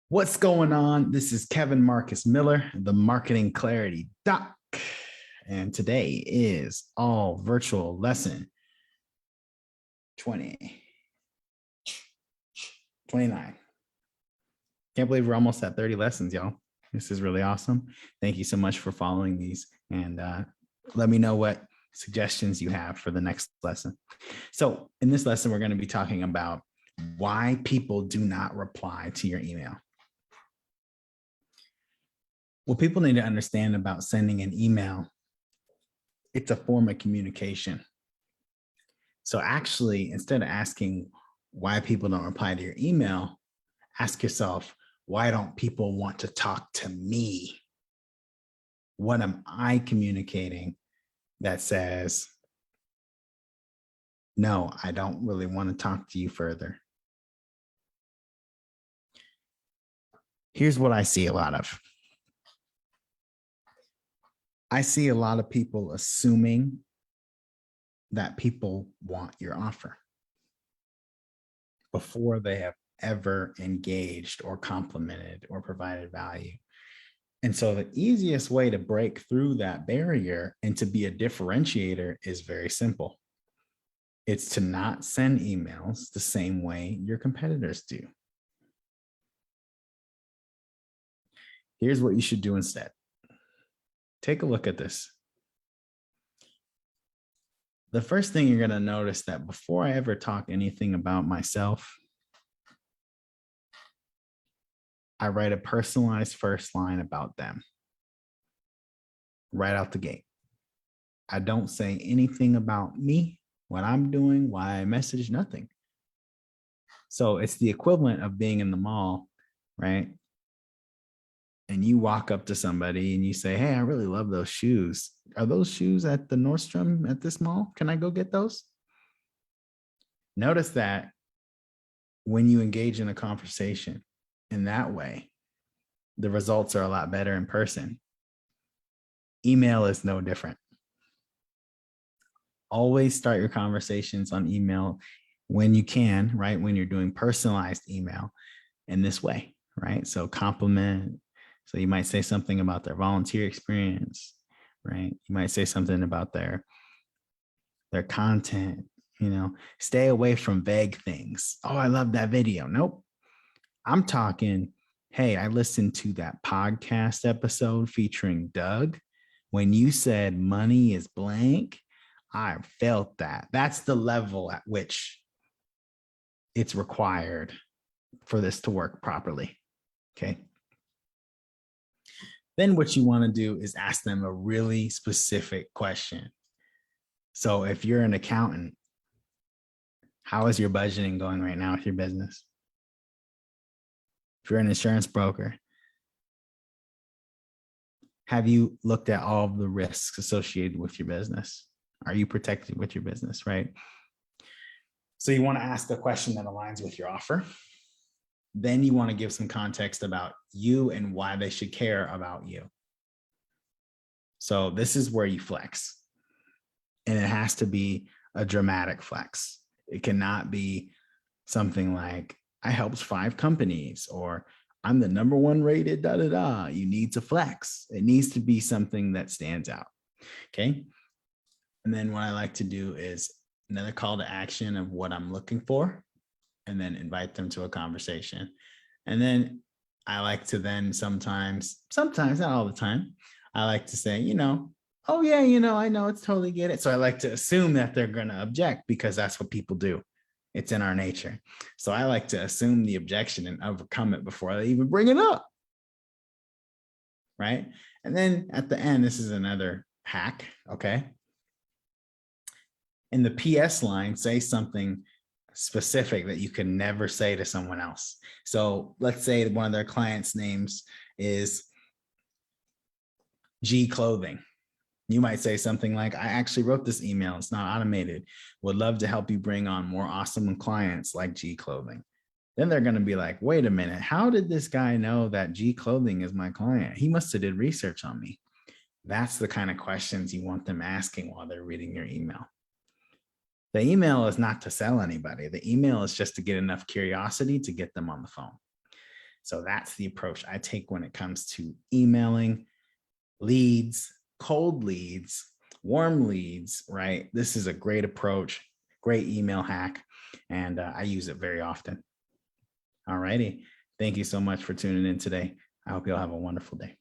What's going on? This is Kevin Marcus Miller, the Marketing Clarity Doc. And today is all virtual lesson 20, 29. Can't believe we're almost at 30 lessons, y'all. This is really awesome. Thank you so much for following these. And let me know what suggestions you have for the next lesson. So in this lesson, we're going to be talking about why people do not reply to your email. What people need to understand about sending an email, it's a form of communication. So actually, instead of asking why people don't reply to your email, ask yourself, why don't people want to talk to me? What am I communicating that says, no, I don't really want to talk to you further? Here's what I see a lot of. I see a lot of people assuming that people want your offer before they have ever engaged or complimented or provided value. And so the easiest way to break through that barrier and to be a differentiator is very simple. It's to not send emails the same way your competitors do. Here's what you should do instead. Take a look at this. The first thing you're going to notice that before I ever talk anything about myself, I write a personalized first line about them right out the gate. I don't say anything about me, what I'm doing, why I message, nothing. So it's the equivalent of being in the mall, right? And you walk up to somebody and you say, hey, I really love those shoes. Are those shoes at the Nordstrom at this mall? Can I go get those? Notice that when you engage in a conversation in that way, the results are a lot better in person. Email is no different. Always start your conversations on email when you can, right? When you're doing personalized email in this way, right? So compliment. So you might say something about their volunteer experience, right? You might say something about their content, stay away from vague things. Oh, I love that video. Nope. I'm talking, hey, I listened to that podcast episode featuring Doug. When you said money is blank, I felt that. That's the level at which it's required for this to work properly. Okay. Then what you want to do is ask them a really specific question. So if you're an accountant, how is your budgeting going right now with your business? If you're an insurance broker, have you looked at all of the risks associated with your business? Are you protected with your business, right? So you want to ask a question that aligns with your offer. Then you want to give some context about you and why they should care about you. So this is where you flex. And it has to be a dramatic flex. It cannot be something like, I helped 5 companies, or I'm the #1 rated, You need to flex. It needs to be something that stands out. Okay. And then what I like to do is another call to action of what I'm looking for, and then invite them to a conversation. And then I like to then sometimes, not all the time, I like to say, oh yeah, I know, it's totally get it. So I like to assume that they're going to object because that's what people do. It's in our nature. So I like to assume the objection and overcome it before they even bring it up. Right. And then at the end, this is another hack. Okay. In the PS line, say something specific that you can never say to someone else. So let's say one of their clients' names is G Clothing. You might say something like, I actually wrote this email. It's not automated. Would love to help you bring on more awesome clients like G Clothing. Then they're going to be like, wait a minute. How did this guy know that G Clothing is my client? He must have did research on me. That's the kind of questions you want them asking while they're reading your email. The email is not to sell anybody. The email is just to get enough curiosity to get them on the phone. So that's the approach I take when it comes to emailing leads, cold leads, warm leads, right? This is a great approach, great email hack, and I use it very often. All righty. Thank you so much for tuning in today. I hope you'll have a wonderful day.